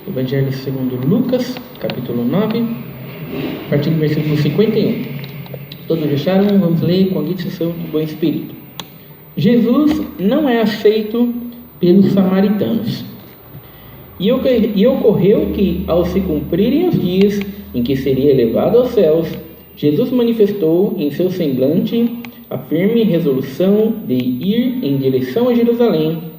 Evangelho segundo Lucas, capítulo 9, a partir do versículo 51. Todos acharam? Vamos ler com a guia do bom espírito. Jesus não é aceito pelos samaritanos. E ocorreu que, ao se cumprirem os dias em que seria elevado aos céus, Jesus manifestou em seu semblante a firme resolução de ir em direção a Jerusalém,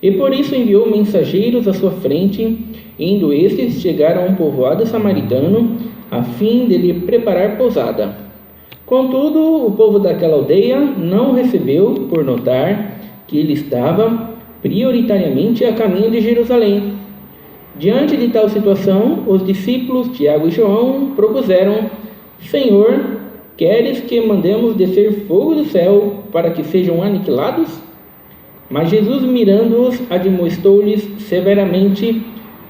e por isso enviou mensageiros à sua frente. Indo estes, chegaram a um povoado samaritano, a fim de lhe preparar pousada. Contudo, o povo daquela aldeia não o recebeu, por notar que ele estava prioritariamente a caminho de Jerusalém. Diante de tal situação, os discípulos Tiago e João propuseram: Senhor, queres que mandemos descer fogo do céu para que sejam aniquilados? Mas Jesus, mirando-os, admoestou-lhes severamente: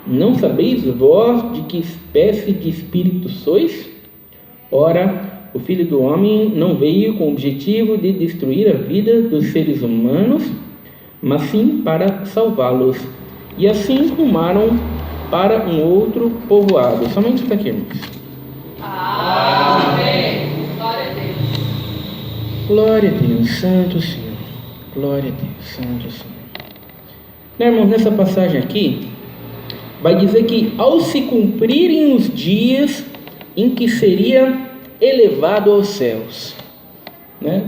Não sabeis vós de que espécie de espírito sois? Ora, o Filho do Homem não veio com o objetivo de destruir a vida dos seres humanos, mas sim para salvá-los. E assim rumaram para um outro povoado. Somente está aqui, irmãos. Amém. Glória a Deus. Glória a Deus, Santo Senhor. Glória a Deus, Santo Senhor. Irmãos, nessa passagem aqui, vai dizer que ao se cumprirem os dias em que seria elevado aos céus, né?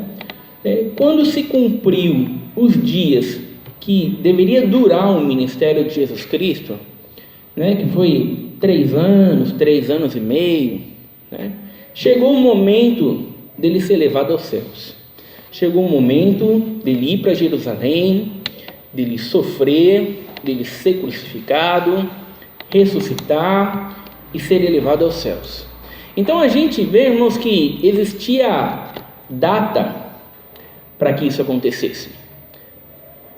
Quando se cumpriu os dias que deveria durar o ministério de Jesus Cristo, né? Que foi 3 anos e meio, né? Chegou o momento dele ser levado aos céus. Chegou o momento dele ir para Jerusalém, dele sofrer, dele ser crucificado, ressuscitar e ser elevado aos céus. Então a gente vê, irmãos, que existia data para que isso acontecesse.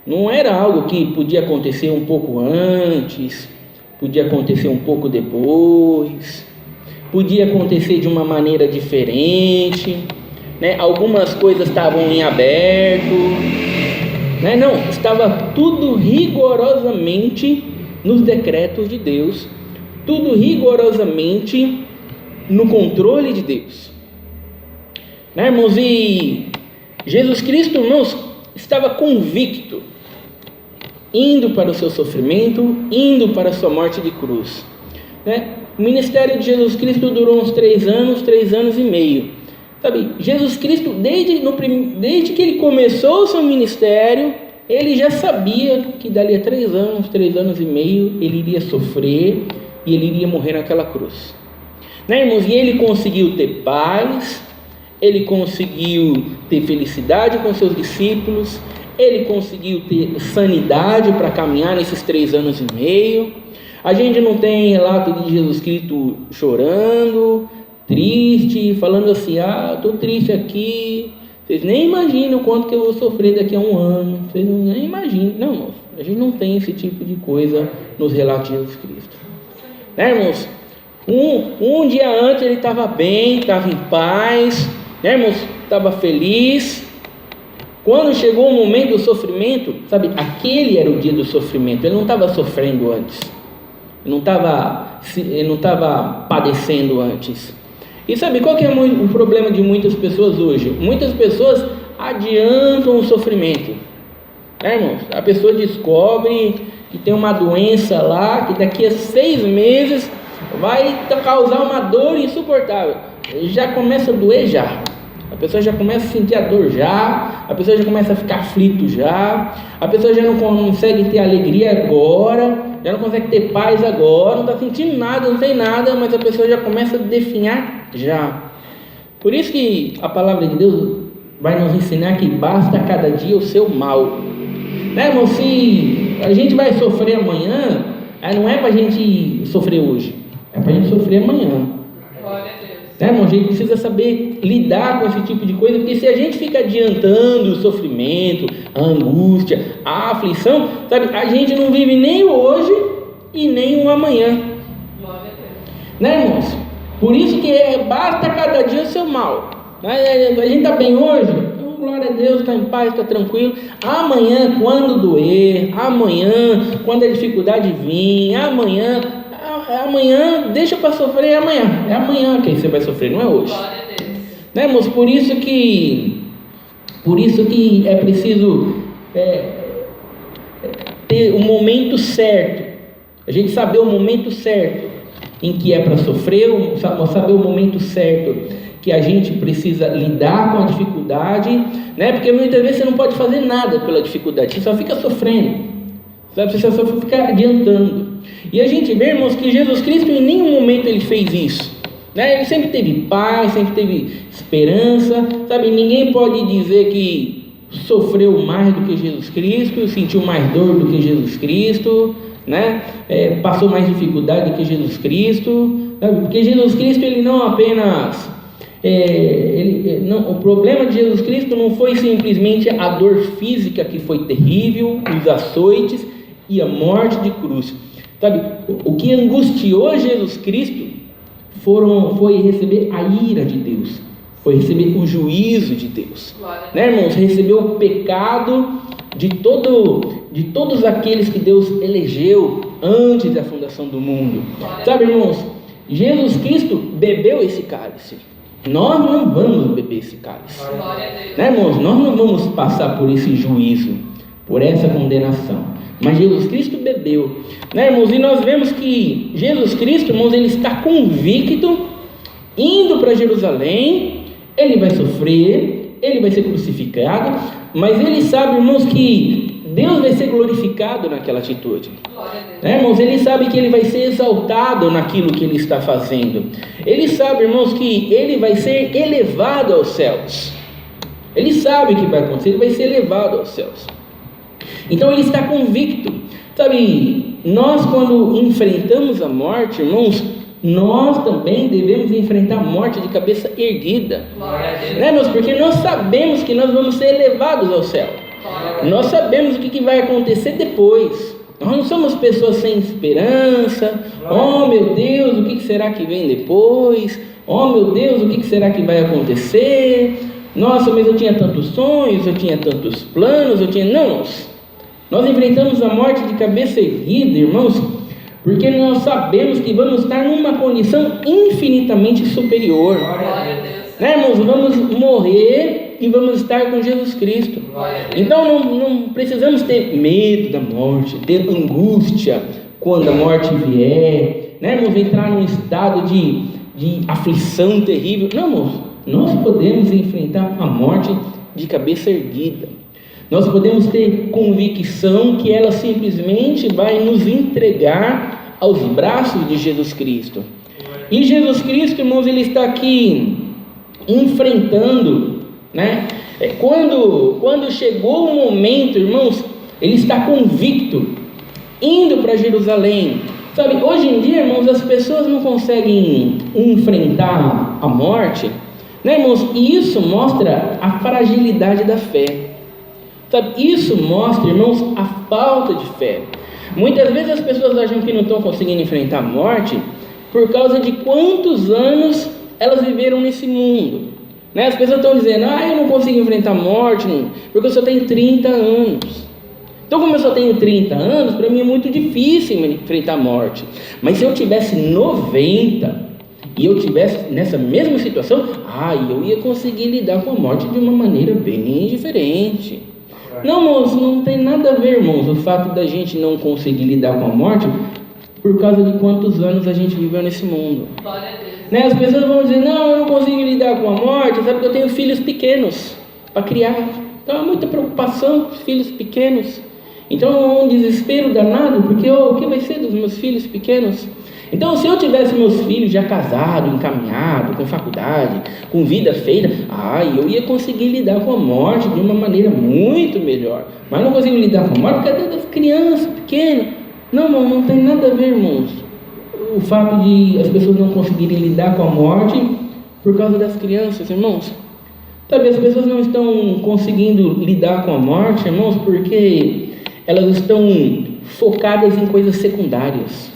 Não era algo que podia acontecer um pouco antes, podia acontecer um pouco depois, podia acontecer de uma maneira diferente, né? Algumas coisas estavam em aberto, né? Não, estava tudo rigorosamente nos decretos de Deus, tudo rigorosamente no controle de Deus, né, irmãos? E Jesus Cristo, irmãos, estava convicto, indo para o seu sofrimento, indo para a sua morte de cruz, né? O ministério de Jesus Cristo durou uns 3 anos e meio. Sabe, Jesus Cristo, desde que ele começou o seu ministério, ele já sabia que dali a 3 anos e meio, ele iria sofrer e ele iria morrer naquela cruz, né, irmãos? E ele conseguiu ter paz, ele conseguiu ter felicidade com seus discípulos, ele conseguiu ter sanidade para caminhar nesses 3 anos e meio. A gente não tem relato de Jesus Cristo chorando, triste, falando assim: estou triste aqui, vocês nem imaginam o quanto que eu vou sofrer daqui a 1 ano, vocês nem imaginam. Não, irmãos, a gente não tem esse tipo de coisa nos relatos de Jesus Cristo, né, irmãos? Um dia antes ele estava bem, estava em paz, né, irmãos? Estava feliz. Quando chegou o momento do sofrimento, sabe, aquele era o dia do sofrimento. Ele não estava sofrendo antes, ele não estava padecendo antes. E sabe qual que é o problema de muitas pessoas hoje? Muitas pessoas adiantam o sofrimento, né, irmãos? A pessoa descobre que tem uma doença lá, que daqui a 6 meses vai causar uma dor insuportável. Já começa a doer já. A pessoa já começa a sentir a dor já, a pessoa já começa a ficar aflito já, a pessoa já não consegue ter alegria agora, já não consegue ter paz agora, não está sentindo nada, não tem nada, mas a pessoa já começa a definhar já. Por isso que a palavra de Deus vai nos ensinar que basta cada dia o seu mal, né, irmão? Se a gente vai sofrer amanhã, não é para a gente sofrer hoje, é para a gente sofrer amanhã. Né, irmão? A gente precisa saber lidar com esse tipo de coisa, porque se a gente fica adiantando o sofrimento, a angústia, a aflição, sabe, a gente não vive nem o hoje e nem o amanhã. Né, irmãos? Por isso que basta cada dia o seu mal. A gente está bem hoje, então, glória a Deus, está em paz, está tranquilo. Amanhã, quando doer, amanhã, quando a dificuldade vir, amanhã, amanhã, deixa para sofrer amanhã. É amanhã que você vai sofrer, não é hoje. Glória a Deus. Né, irmãos? Por isso que é preciso ter o momento certo. A gente saber o momento certo em que é para sofrer, saber o momento certo que a gente precisa lidar com a dificuldade, né? Porque muitas vezes você não pode fazer nada pela dificuldade, você só fica sofrendo, sabe? Você só fica adiantando. E a gente vê, irmãos, que Jesus Cristo em nenhum momento ele fez isso, né? Ele sempre teve paz, sempre teve esperança, sabe? Ninguém pode dizer que sofreu mais do que Jesus Cristo, sentiu mais dor do que Jesus Cristo, né? Passou mais dificuldade do que Jesus Cristo, sabe? Porque Jesus Cristo ele não apenas o problema de Jesus Cristo não foi simplesmente a dor física que foi terrível, os açoites e a morte de cruz, sabe? O que angustiou Jesus Cristo foi receber a ira de Deus, foi receber o juízo de Deus, né, irmãos? Recebeu o pecado de todos aqueles que Deus elegeu antes da fundação do mundo, sabe, irmãos? Jesus Cristo bebeu esse cálice. Nós não vamos beber esse cálice, né, irmãos? Nós não vamos passar por esse juízo, por essa condenação, mas Jesus Cristo bebeu, né, irmãos? E nós vemos que Jesus Cristo, irmãos, ele está convicto, indo para Jerusalém. Ele vai sofrer, ele vai ser crucificado, mas ele sabe, irmãos, que Deus vai ser glorificado naquela atitude, né, irmãos? Ele sabe que ele vai ser exaltado naquilo que ele está fazendo. Ele sabe, irmãos, que ele vai ser elevado aos céus. Ele sabe o que vai acontecer, ele vai ser elevado aos céus. Então ele está convicto, sabe? Nós, quando enfrentamos a morte, irmãos, nós também devemos enfrentar a morte de cabeça erguida, né, irmãos? Porque nós sabemos que nós vamos ser elevados ao céu. Nós sabemos o que vai acontecer depois. Nós não somos pessoas sem esperança. Oh meu Deus, o que será que vem depois? Oh meu Deus, o que será que vai acontecer? Nossa, mas eu tinha tantos sonhos, eu tinha tantos planos, Não, nós enfrentamos a morte de cabeça erguida, irmãos, porque nós sabemos que vamos estar numa condição infinitamente superior, né, irmãos? Vamos morrer e vamos estar com Jesus Cristo. Então não precisamos ter medo da morte, ter angústia quando a morte vier, né, irmãos? Entrar num estado de aflição terrível. Não, irmãos, nós podemos enfrentar a morte de cabeça erguida. Nós podemos ter convicção que ela simplesmente vai nos entregar aos braços de Jesus Cristo. E Jesus Cristo, irmãos, ele está aqui enfrentando, né? Quando chegou o momento, irmãos, ele está convicto, indo para Jerusalém. Sabe, hoje em dia, irmãos, as pessoas não conseguem enfrentar a morte, né, irmãos? E isso mostra a fragilidade da fé. Sabe, isso mostra, irmãos, a falta de fé. Muitas vezes as pessoas acham que não estão conseguindo enfrentar a morte por causa de quantos anos elas viveram nesse mundo, né? As pessoas estão dizendo, eu não consigo enfrentar a morte porque eu só tenho 30 anos. Então, como eu só tenho 30 anos, para mim é muito difícil enfrentar a morte. Mas se eu tivesse 90 e eu tivesse nessa mesma situação, eu ia conseguir lidar com a morte de uma maneira bem diferente. Não, irmãos, não tem nada a ver, irmãos, o fato da gente não conseguir lidar com a morte por causa de quantos anos a gente viveu nesse mundo, né? As pessoas vão dizer, não, eu não consigo lidar com a morte, sabe que eu tenho filhos pequenos para criar, então há muita preocupação com os filhos pequenos, então é um desespero danado, porque o que vai ser dos meus filhos pequenos? Então, se eu tivesse meus filhos já casados, encaminhados, com faculdade, com vida feita, eu ia conseguir lidar com a morte de uma maneira muito melhor. Mas não consigo lidar com a morte porque é das crianças pequenas. Não tem nada a ver, irmãos, o fato de as pessoas não conseguirem lidar com a morte por causa das crianças, irmãos. Sabe, as pessoas não estão conseguindo lidar com a morte, irmãos, porque elas estão focadas em coisas secundárias.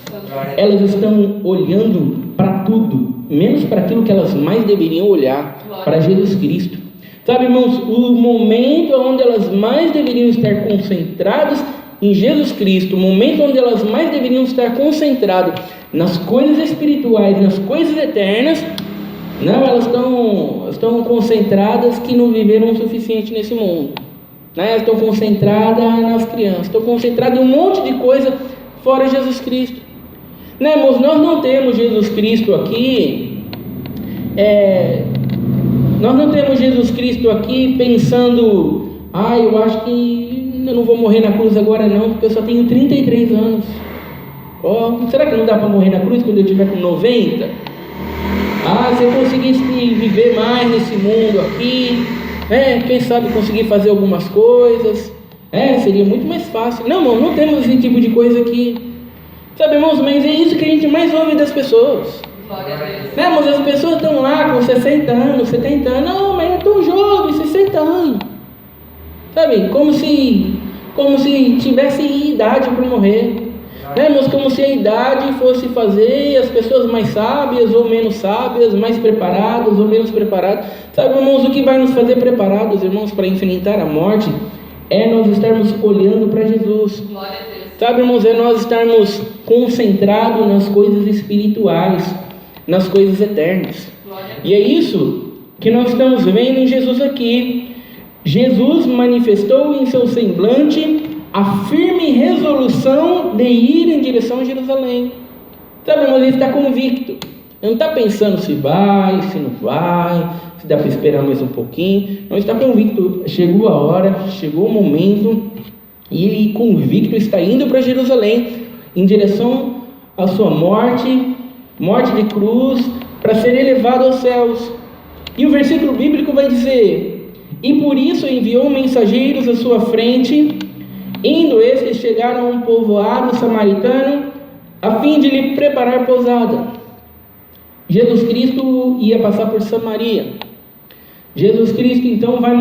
Elas estão olhando para tudo, menos para aquilo que elas mais deveriam olhar, para Jesus Cristo. Sabe, irmãos, o momento onde elas mais deveriam estar concentradas em Jesus Cristo, o momento onde elas mais deveriam estar concentradas nas coisas espirituais, nas coisas eternas, não, elas estão concentradas que não viveram o suficiente nesse mundo. Elas estão concentradas nas crianças, estão concentradas em um monte de coisa fora Jesus Cristo. Irmãos, nós não temos Jesus Cristo aqui, nós não temos Jesus Cristo aqui pensando, eu acho que eu não vou morrer na cruz agora não, porque eu só tenho 33 anos. Será que não dá para morrer na cruz quando eu tiver com 90? Se eu conseguisse viver mais nesse mundo aqui, quem sabe conseguir fazer algumas coisas, seria muito mais fácil. Não, irmão, não temos esse tipo de coisa aqui. Sabe, irmãos, mas é isso que a gente mais ouve das pessoas. Mas as pessoas estão lá com 60 anos, 70 anos, não, mas é tão jovem, 60 anos. Sabe, como se tivesse idade para morrer. Irmãos, como se a idade fosse fazer as pessoas mais sábias ou menos sábias, mais preparadas ou menos preparadas. Sabe, irmãos, o que vai nos fazer preparados, irmãos, para enfrentar a morte é nós estarmos olhando para Jesus. Sabe, irmãos, é nós estarmos concentrados nas coisas espirituais, nas coisas eternas. E é isso que nós estamos vendo em Jesus aqui. Jesus manifestou em seu semblante a firme resolução de ir em direção a Jerusalém. Sabe, irmãos, ele está convicto. Ele não está pensando se vai, se não vai, se dá para esperar mais um pouquinho. Não, está convicto. Chegou a hora, chegou o momento, e ele convicto está indo para Jerusalém, em direção à sua morte de cruz, para ser elevado aos céus. E o versículo bíblico vai dizer: e por isso enviou mensageiros à sua frente. Indo estes, chegaram a um povoado samaritano, a fim de lhe preparar pousada. Jesus Cristo ia passar por Samaria. Jesus Cristo então vai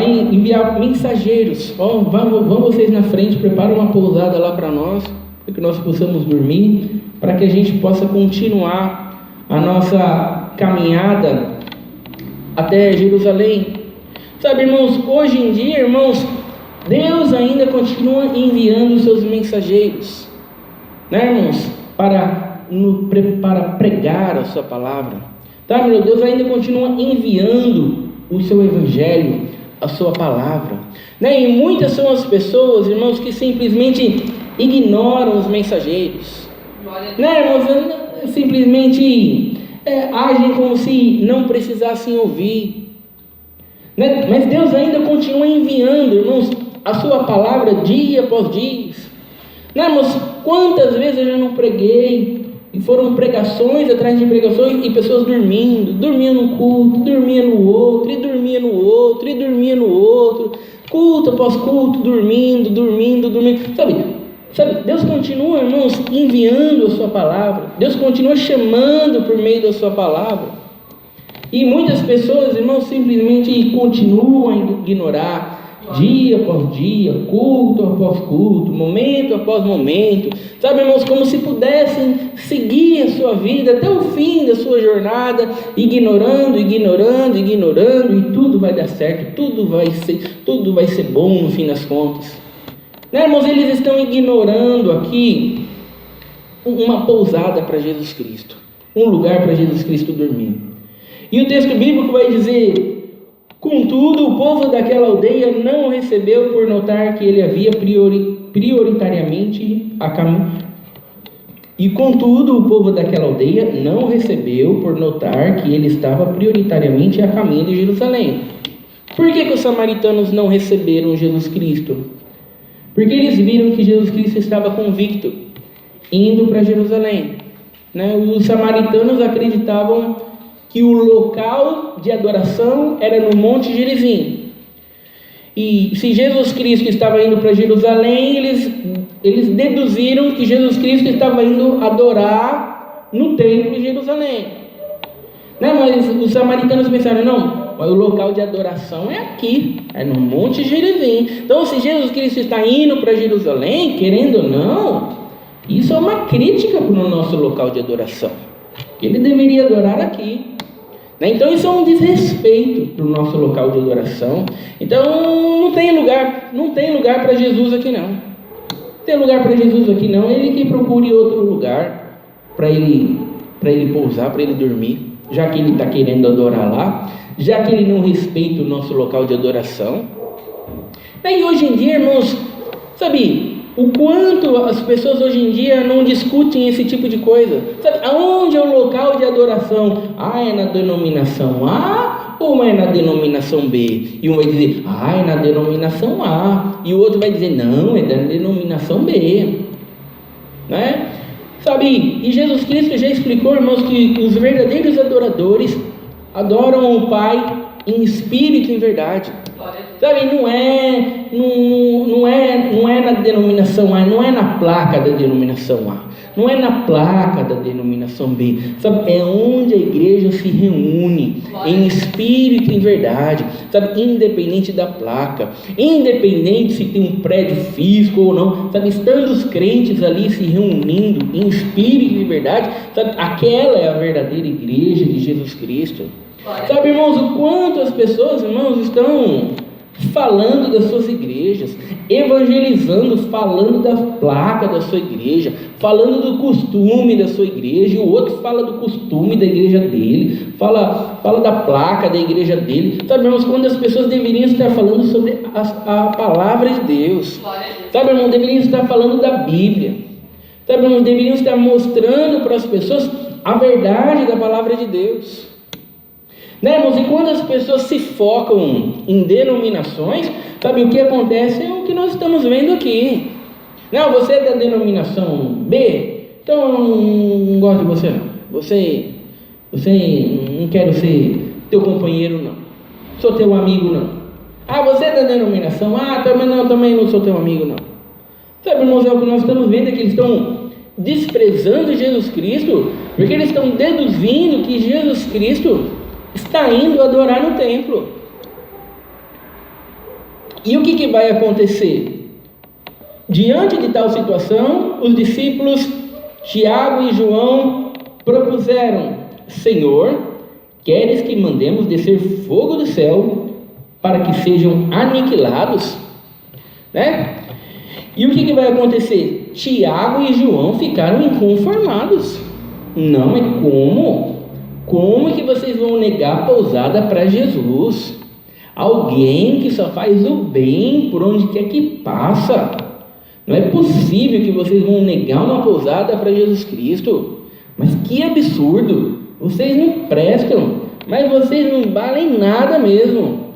enviar mensageiros. Vão vocês na frente, preparam uma pousada lá para nós, para que nós possamos dormir, para que a gente possa continuar a nossa caminhada até Jerusalém. Sabe, irmãos, hoje em dia, irmãos, Deus ainda continua enviando os seus mensageiros, irmãos, para pregar a sua palavra. Tá, meu Deus ainda continua enviando o seu evangelho, a sua palavra. E muitas são as pessoas, irmãos, que simplesmente ignoram os mensageiros. Irmãos, simplesmente agem como se não precisassem ouvir. Mas Deus ainda continua enviando, irmãos, a sua palavra dia após dia. Irmãos, quantas vezes eu já não preguei, e foram pregações atrás de pregações, e pessoas dormiam no culto, dormia no outro, e dormia no outro, e dormia no outro, culto após culto, dormindo. Sabe, Deus continua, irmãos, enviando a sua palavra. Deus continua chamando por meio da sua palavra. E muitas pessoas, irmãos, simplesmente continuam a ignorar, dia após dia, culto após culto, momento após momento. Sabe, irmãos, como se pudessem seguir a sua vida até o fim da sua jornada, ignorando, e tudo vai dar certo, tudo vai ser bom no fim das contas. Irmãos, eles estão ignorando aqui uma pousada para Jesus Cristo, um lugar para Jesus Cristo dormir. E o texto bíblico vai dizer: contudo, o povo daquela aldeia não o recebeu por notar que ele havia prioritariamente a caminho. E contudo, o povo daquela aldeia não o recebeu por notar que ele estava prioritariamente a caminho de Jerusalém. Por que os samaritanos não receberam Jesus Cristo? Porque eles viram que Jesus Cristo estava convicto, indo para Jerusalém. Os samaritanos acreditavam que o local de adoração era no Monte Gerizim. E se Jesus Cristo estava indo para Jerusalém, eles deduziram que Jesus Cristo estava indo adorar no templo de Jerusalém. Mas os samaritanos pensaram: não, o local de adoração é aqui, é no Monte Gerizim. Então, se Jesus Cristo está indo para Jerusalém, querendo ou não, isso é uma crítica para o nosso local de adoração. Ele deveria adorar aqui. né? Então isso é um desrespeito para o nosso local de adoração. Então não tem lugar para Jesus aqui não. Não tem lugar para Jesus aqui não. Ele que procure outro lugar para ele pousar, para ele dormir, já que ele está querendo adorar lá, já que ele não respeita o nosso local de adoração. E hoje em dia, irmãos, sabe, o quanto as pessoas hoje em dia não discutem esse tipo de coisa? Sabe, aonde é o local de adoração? É na denominação A ou é na denominação B? E um vai dizer, é na denominação A. E o outro vai dizer, não, é da denominação B. Né? Sabe, e Jesus Cristo já explicou, irmãos, que os verdadeiros adoradores adoram o Pai em espírito e em verdade. Sabe, não é na denominação A, não é na placa da denominação A, não é na placa da denominação B, sabe, é onde a igreja se reúne em espírito e em verdade, sabe, independente da placa, independente se tem um prédio físico ou não, sabe, estando os crentes ali se reunindo em espírito e em verdade, sabe, aquela é a verdadeira igreja de Jesus Cristo. Sabe, irmãos, o quanto as pessoas, irmãos, estão falando das suas igrejas, evangelizando, falando da placa da sua igreja, falando do costume da sua igreja, e o outro fala do costume da igreja dele, fala da placa da igreja dele. Sabe, irmãos, quando as pessoas deveriam estar falando sobre a palavra de Deus, sabe, irmão, deveriam estar falando da Bíblia, sabe, irmão, deveriam estar mostrando para as pessoas a verdade da palavra de Deus. Né, irmãos? E quando as pessoas se focam em denominações, sabe o que acontece? É o que nós estamos vendo aqui. Não, você é da denominação B, então eu não gosto de você não. Você não quero ser teu companheiro não. Sou teu amigo não. Você é da denominação A, também não sou teu amigo não. Sabe, irmãos, é o que nós estamos vendo é que eles estão desprezando Jesus Cristo, porque eles estão deduzindo que Jesus Cristo está indo adorar no templo. E o que vai acontecer? Diante de tal situação, os discípulos Tiago e João propuseram: Senhor, queres que mandemos descer fogo do céu para que sejam aniquilados? Né? E o que vai acontecer? Tiago e João ficaram inconformados. Não é como? Como que vocês vão negar a pousada para Jesus? Alguém que só faz o bem por onde quer que passa. Não é possível que vocês vão negar uma pousada para Jesus Cristo. Mas que absurdo! Vocês não prestam, mas vocês não valem nada mesmo.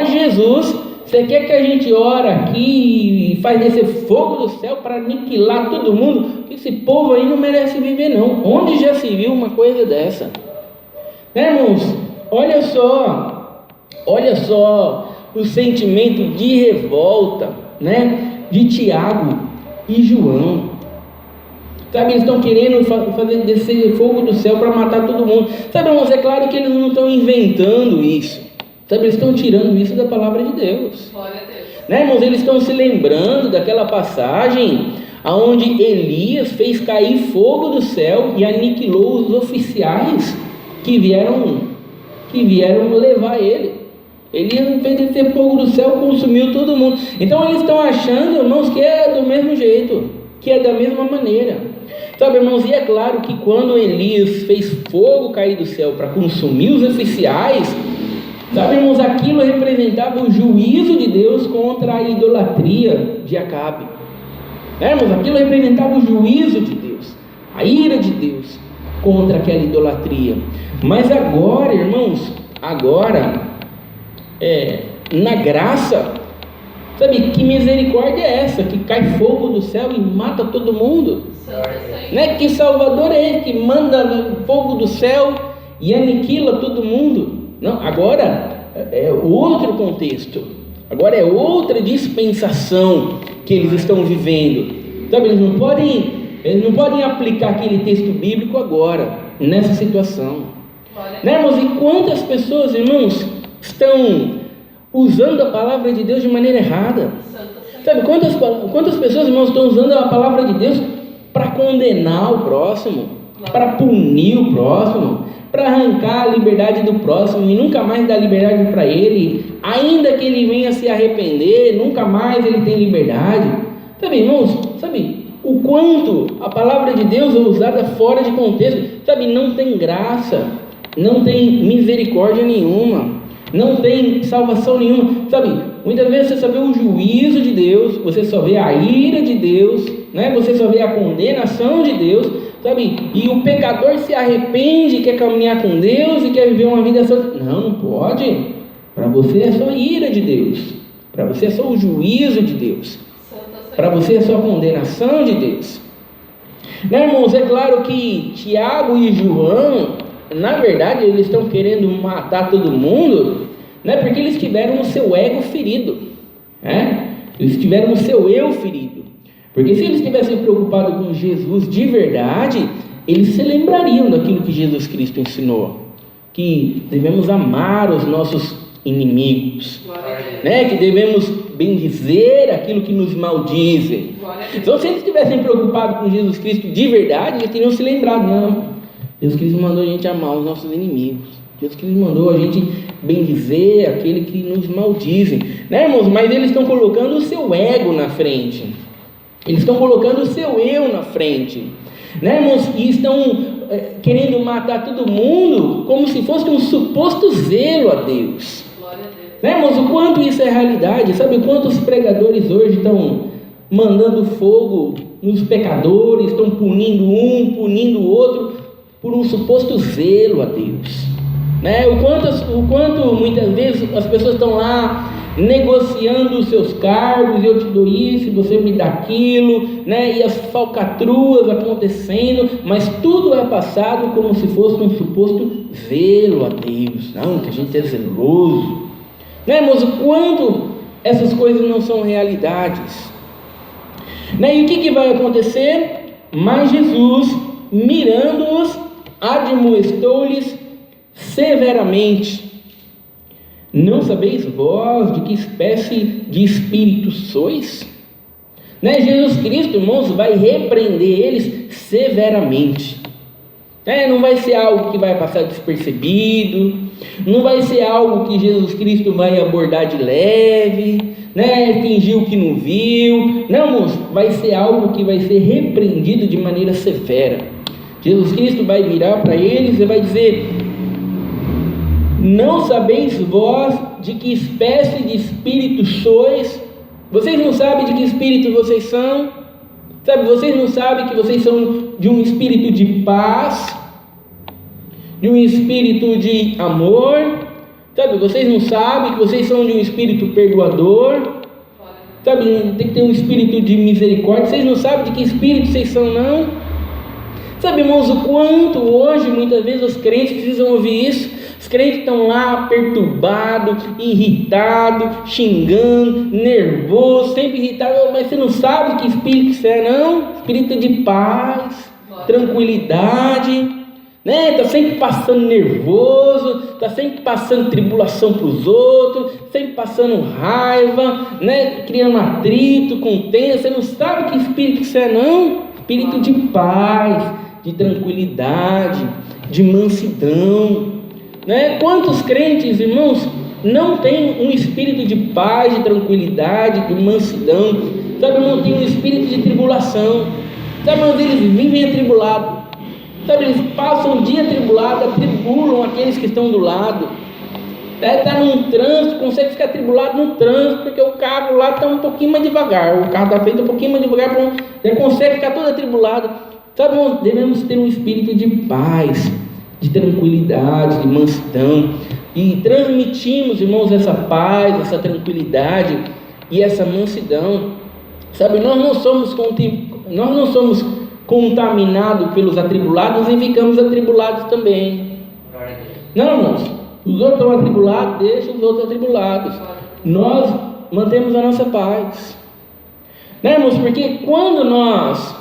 Jesus, você quer que a gente ora aqui e faz descer fogo do céu para aniquilar todo mundo? Esse povo aí não merece viver não. Onde já se viu uma coisa dessa? Irmãos, olha só o sentimento de revolta, né, de Tiago e João. Sabe, eles estão querendo fazer descer fogo do céu para matar todo mundo. Sabe, irmãos, é claro que eles não estão inventando isso. Sabe, eles estão tirando isso da palavra de Deus. Né, irmãos, eles estão se lembrando daquela passagem onde Elias fez cair fogo do céu e aniquilou os oficiais que vieram levar ele. Elias fez descer fogo do céu, consumiu todo mundo. Então eles estão achando, irmãos, que é do mesmo jeito, que é da mesma maneira. Sabe, irmãos, e é claro que quando Elias fez fogo cair do céu para consumir os oficiais, sabe, irmãos, aquilo representava o juízo de Deus contra a idolatria de Acabe. Irmãos, aquilo representava o juízo de Deus, a ira de Deus contra aquela idolatria. Mas agora, irmãos, na graça, sabe, que misericórdia é essa? Que cai fogo do céu e mata todo mundo? Né? Que Salvador é esse que manda fogo do céu e aniquila todo mundo? Não, agora é outro contexto, agora é outra dispensação que eles estão vivendo. Sabe, eles não podem aplicar aquele texto bíblico agora, nessa situação. Né, irmãos? E quantas pessoas, irmãos, estão usando a palavra de Deus de maneira errada? Sabe, quantas pessoas, irmãos, estão usando a palavra de Deus para condenar o próximo, para punir o próximo, para arrancar a liberdade do próximo e nunca mais dar liberdade para ele, ainda que ele venha se arrepender, nunca mais ele tem liberdade. Sabe, irmãos, sabe o quanto a palavra de Deus é usada fora de contexto, sabe, não tem graça, não tem misericórdia nenhuma, não tem salvação nenhuma, sabe, muitas vezes você só vê o juízo de Deus, você só vê a ira de Deus, né? Você só vê a condenação de Deus, sabe, e o pecador se arrepende, quer caminhar com Deus e quer viver uma vida santa. Não pode, para você é só a ira de Deus, para você é só o juízo de Deus, para você é só a condenação de Deus, né, irmãos? É claro que Tiago e João, na verdade, eles estão querendo matar todo mundo, né, porque eles tiveram o seu ego ferido, né? Eles tiveram o seu eu ferido, porque se eles estivessem preocupados com Jesus de verdade, eles se lembrariam daquilo que Jesus Cristo ensinou, que devemos amar os nossos inimigos, né, que devemos bendizer aquilo que nos maldizem. Então, se eles estivessem preocupados com Jesus Cristo de verdade, eles teriam se lembrado, não, Jesus Cristo mandou a gente amar os nossos inimigos, Jesus Cristo mandou a gente bendizer aquele que nos maldizem, né, irmãos? Mas eles estão colocando o seu ego na frente, eles estão colocando o seu eu na frente, né, irmãos? E estão querendo matar todo mundo como se fosse um suposto zelo a Deus, né, irmãos? O quanto isso é realidade, sabe? O quanto os pregadores hoje estão mandando fogo nos pecadores, estão punindo um, punindo o outro, por um suposto zelo a Deus, né? O quanto muitas vezes as pessoas estão lá negociando os seus cargos, eu te dou isso, você me dá aquilo, né? E as falcatruas acontecendo, mas tudo é passado como se fosse um suposto zelo a Deus, não, que a gente é zeloso, né, irmãos? O quanto essas coisas não são realidades, né? E o que vai acontecer? Mas Jesus, mirando-os, admoestou-lhes severamente: não sabeis vós de que espécie de espírito sois? Né? Jesus Cristo, irmãos, vai repreender eles severamente. Não vai ser algo que vai passar despercebido, não vai ser algo que Jesus Cristo vai abordar de leve, né? Fingir o que não viu. Não, irmãos, vai ser algo que vai ser repreendido de maneira severa. Jesus Cristo vai virar para eles e vai dizer: não sabeis vós de que espécie de espírito sois? Vocês não sabem de que espírito vocês são? Sabe, vocês não sabem que vocês são de um espírito de paz, de um espírito de amor? Sabe, vocês não sabem que vocês são de um espírito perdoador? Sabe, tem que ter um espírito de misericórdia. Vocês não sabem de que espírito vocês são, não? Sabe, irmãos, o quanto hoje, muitas vezes, os crentes precisam ouvir isso. Os crentes estão lá perturbados, irritados, xingando, nervoso, sempre irritado. Mas você não sabe que espírito você é, não? Espírito de paz, tranquilidade, né? Está sempre passando nervoso, está sempre passando tribulação para os outros, sempre passando raiva, né? Criando atrito, contenda. Você não sabe que espírito você é, não? Espírito de paz, de tranquilidade, de mansidão, né? Quantos crentes, irmãos, não tem um espírito de paz, de tranquilidade, de mansidão? Sabe, irmão, tem um espírito de tribulação. Sabe, irmãos, eles vivem atribulados. Sabe, eles passam o dia atribulado, atribulam aqueles que estão do lado. Está num trânsito, consegue ficar atribulado no trânsito, porque o carro lá está um pouquinho mais devagar, o carro está feito um pouquinho mais devagar, já consegue ficar todo atribulado. Sabe, irmãos, devemos ter um espírito de paz, de tranquilidade, de mansidão, e transmitimos, irmãos, essa paz, essa tranquilidade e essa mansidão. Sabe, nós não somos contaminados pelos atribulados e ficamos atribulados também. Não, irmãos, os outros estão atribulados, deixa os outros atribulados. Nós mantemos a nossa paz, né, irmãos? Porque quando nós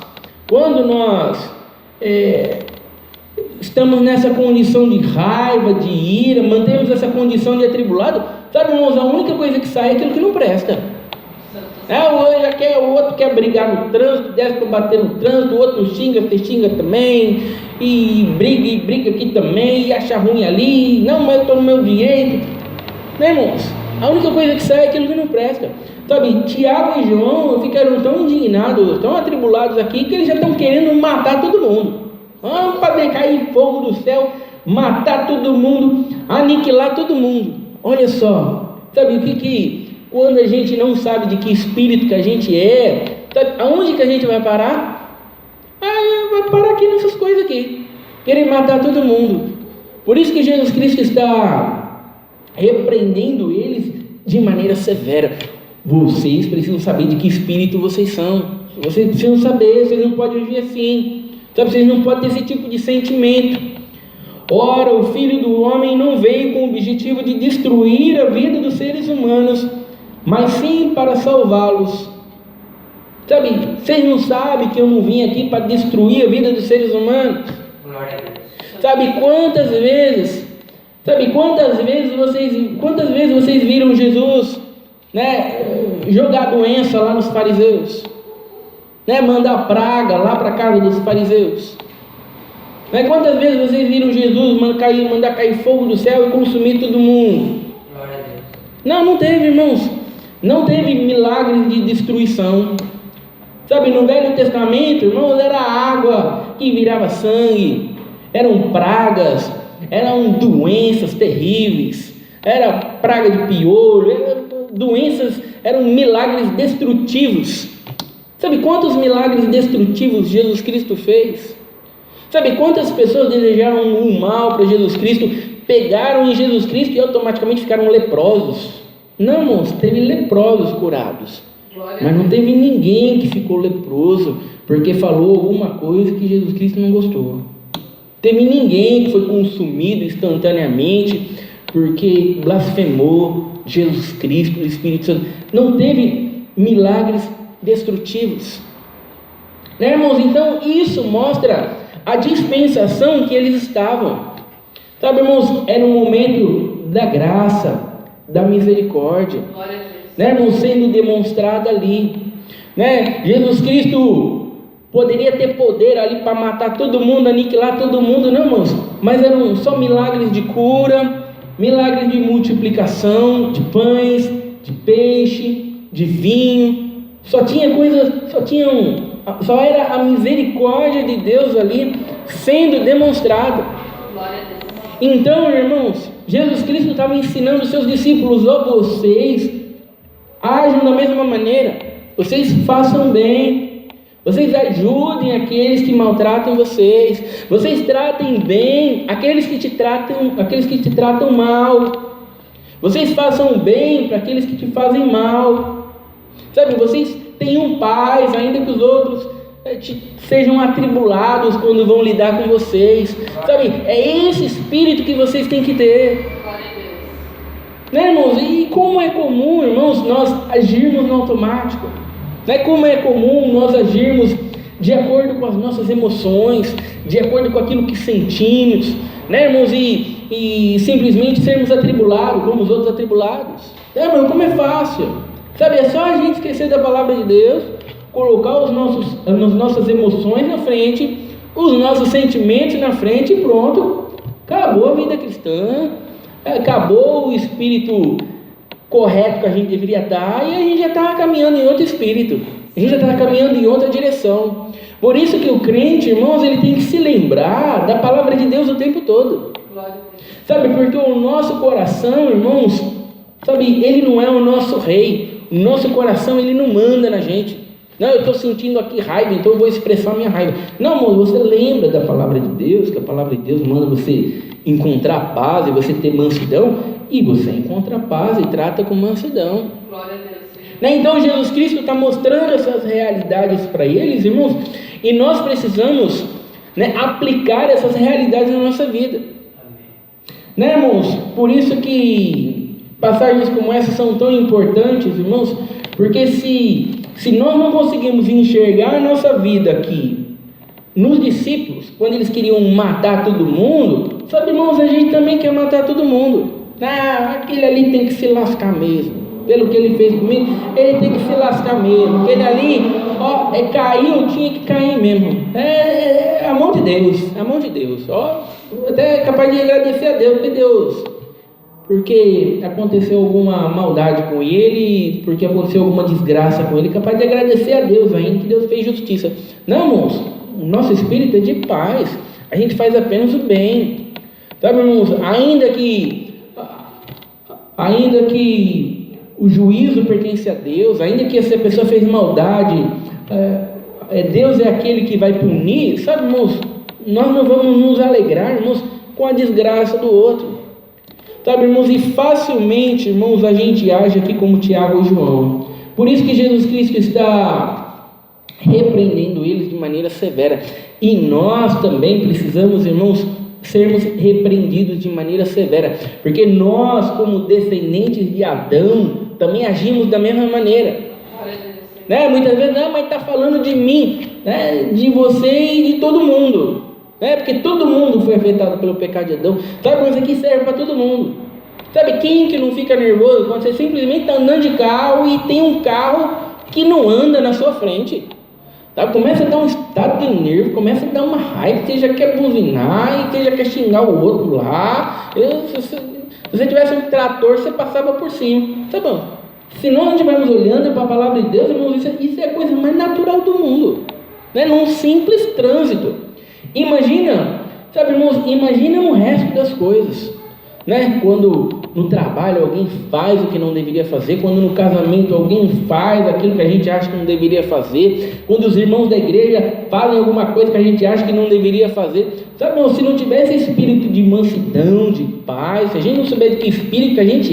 estamos nessa condição de raiva, de ira, mantemos essa condição de atribulado, sabe, irmãos, a única coisa que sai é aquilo que não presta. O outro quer brigar no trânsito, desce para bater no trânsito, o outro xinga, você xinga também, e briga aqui também, e acha ruim ali, não, mas eu estou no meu direito. Né, irmãos? A única coisa que sai é aquilo que não presta. Sabe, Tiago e João ficaram tão indignados, tão atribulados aqui, que eles já estão querendo matar todo mundo. Vamos fazer cair fogo do céu, matar todo mundo, aniquilar todo mundo. Olha só, sabe o que quando a gente não sabe de que espírito que a gente é, sabe aonde que a gente vai parar? Vai parar aqui nessas coisas aqui, querer matar todo mundo. Por isso que Jesus Cristo está repreendendo eles de maneira severa. Vocês precisam saber de que espírito vocês são. Vocês precisam saber, vocês não podem agir assim. Sabe, vocês não podem ter esse tipo de sentimento. Ora, o Filho do Homem não veio com o objetivo de destruir a vida dos seres humanos, mas sim para salvá-los. Sabe, vocês não sabem que eu não vim aqui para destruir a vida dos seres humanos? Glória a Deus. Sabe quantas vezes vocês viram Jesus, né, jogar doença lá nos fariseus, né, mandar praga lá para a casa dos fariseus? Né, quantas vezes vocês viram Jesus mandar cair fogo do céu e consumir todo mundo? Glória a Deus. Não teve, irmãos. Não teve milagres de destruição. Sabe, no Velho Testamento, irmãos, era água que virava sangue, eram pragas, eram doenças terríveis, era praga de piolho, eram milagres destrutivos. Sabe quantos milagres destrutivos Jesus Cristo fez? Sabe quantas pessoas desejaram um mal para Jesus Cristo, pegaram em Jesus Cristo e automaticamente ficaram leprosos? Não, irmãos, teve leprosos curados, mas não teve ninguém que ficou leproso porque falou alguma coisa que Jesus Cristo não gostou. Teve ninguém que foi consumido instantaneamente porque blasfemou Jesus Cristo, o Espírito Santo. Não teve milagres destrutivos. Né, irmãos? Então isso mostra a dispensação que eles estavam. Sabe, irmãos, era um momento da graça, da misericórdia, né, irmãos, sendo demonstrada ali, né? Jesus Cristo poderia ter poder ali para matar todo mundo, aniquilar todo mundo, não, irmãos, mas eram só milagres de cura, milagres de multiplicação de pães, de peixe, de vinho. Só era a misericórdia de Deus ali sendo demonstrada. Então, irmãos, Jesus Cristo estava ensinando os seus discípulos: vocês ajam da mesma maneira, vocês façam bem, vocês ajudem aqueles que maltratam vocês, vocês tratem bem aqueles que te tratam mal, vocês façam bem para aqueles que te fazem mal. Sabe, vocês tenham paz, ainda que os outros sejam atribulados quando vão lidar com vocês. Sabe, é esse espírito que vocês têm que ter. Né, irmãos? E como é comum, irmãos, nós agirmos no automático. Né? Como é comum nós agirmos de acordo com as nossas emoções, de acordo com aquilo que sentimos, né, irmãos? E simplesmente sermos atribulados como os outros atribulados. Né, irmão? Como é fácil. Sabe, é só a gente esquecer da palavra de Deus, colocar as nossas emoções na frente, os nossos sentimentos na frente e pronto. Acabou a vida cristã, acabou o espírito correto que a gente deveria estar, e a gente já está caminhando em outro espírito, a gente já está caminhando em outra direção. Por isso que o crente, irmãos, ele tem que se lembrar da palavra de Deus o tempo todo. Sabe, porque o nosso coração, irmãos, sabe, ele não é o nosso rei. O nosso coração, ele não manda na gente. Não, eu estou sentindo aqui raiva, então eu vou expressar minha raiva. Não, irmão, você lembra da palavra de Deus, que a palavra de Deus manda você encontrar paz e você ter mansidão, e você encontra paz e trata com mansidão. Glória a Deus. Né? Então Jesus Cristo está mostrando essas realidades para eles, irmãos, e nós precisamos, né, aplicar essas realidades na nossa vida. Né, irmãos? Por isso que passagens como essa são tão importantes, irmãos, porque se nós não conseguimos enxergar a nossa vida aqui nos discípulos, quando eles queriam matar todo mundo, sabe, irmãos, a gente também quer matar todo mundo. Aquele ali tem que se lascar mesmo. pelo que ele fez comigo, ele tem que se lascar mesmo. Porque ele ali, caiu, tinha que cair mesmo. É a mão de Deus, é a mão de Deus. Até é capaz de agradecer a Deus, porque aconteceu alguma maldade com ele, porque aconteceu alguma desgraça com ele, capaz de agradecer a Deus ainda, que Deus fez justiça. Não, irmãos, o nosso espírito é de paz, a gente faz apenas o bem. Sabe, irmãos, ainda que o juízo pertence a Deus, ainda que essa pessoa fez maldade, Deus é aquele que vai punir, sabe, irmãos, nós não vamos nos alegrar, irmãos, com a desgraça do outro. Sabe, irmãos, e facilmente, irmãos, a gente age aqui como Tiago e João. Por isso que Jesus Cristo está repreendendo eles de maneira severa. E nós também precisamos, irmãos, sermos repreendidos de maneira severa. Porque nós, como descendentes de Adão, também agimos da mesma maneira. Né? Muitas vezes, não, mas está falando de mim, né? De você e de todo mundo. Porque todo mundo foi afetado pelo pecado de Adão. Sabe, mas aqui serve para todo mundo. Sabe, quem que não fica nervoso quando você simplesmente está andando de carro e tem um carro que não anda na sua frente? Sabe, começa a dar um estado de nervo, começa a dar uma raiva, você já quer buzinar e você já quer xingar o outro lá. Se você tivesse um trator, você passava por cima. Tá bom. Se nós estivermos olhando para a palavra de Deus, irmãos, isso é a coisa mais natural do mundo. Né? Num simples trânsito. Imagina, sabe, irmãos, imagina o resto das coisas, né? Quando no trabalho alguém faz o que não deveria fazer, quando no casamento alguém faz aquilo que a gente acha que não deveria fazer, quando os irmãos da igreja fazem alguma coisa que a gente acha que não deveria fazer, sabe, irmãos, se não tivesse espírito de mansidão, de paz, se a gente não souber de que espírito que a gente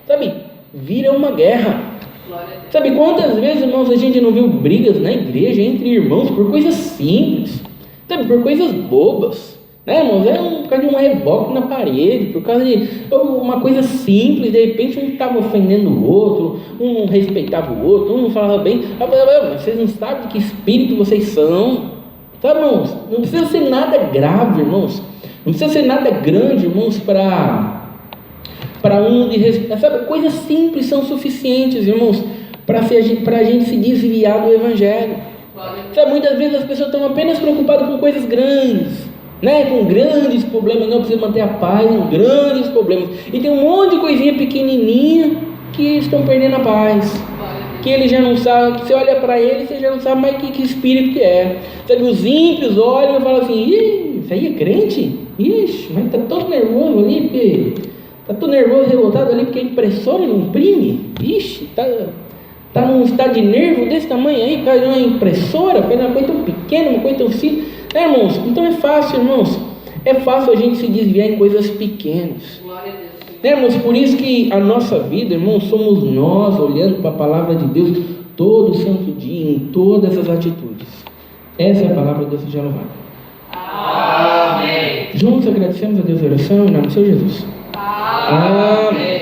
sabe, vira uma guerra. Sabe quantas vezes, irmãos, a gente não viu brigas na igreja entre irmãos por coisas simples? Sabe, por coisas bobas, né, irmãos? Por causa de um reboque na parede, por causa de uma coisa simples. De repente um estava ofendendo o outro, um não respeitava o outro, um não falava bem. Vocês não sabem de que espírito vocês são, sabe, irmãos? Não precisa ser nada grave, irmãos, não precisa ser nada grande, irmãos, para sabe, coisas simples são suficientes, irmãos, para a gente se desviar do evangelho. Sabe, muitas vezes as pessoas estão apenas preocupadas com coisas grandes, né? Com grandes problemas, não precisa manter a paz, com grandes problemas. E tem um monte de coisinha pequenininha que estão perdendo a paz, que ele já não sabe, que você olha para ele, você já não sabe mais que espírito que é. Sabe, os ímpios olham e falam assim, isso aí é crente? Ixi, mas está todo nervoso ali, porque está todo nervoso, revoltado ali, porque a impressora não imprime. Ixi, está num estado de nervo desse tamanho aí, por causa de uma impressora, por causa de uma coisa tão pequena, uma coisa tão simples. Irmãos, então é fácil, irmãos. É fácil a gente se desviar em coisas pequenas. Irmãos, por isso que a nossa vida, irmãos, somos nós olhando para a palavra de Deus todo santo dia, em todas as atitudes. Essa é a palavra de Deus seja louvada. Amém. Juntos agradecemos a Deus a oração em nome do Senhor Jesus. Amém.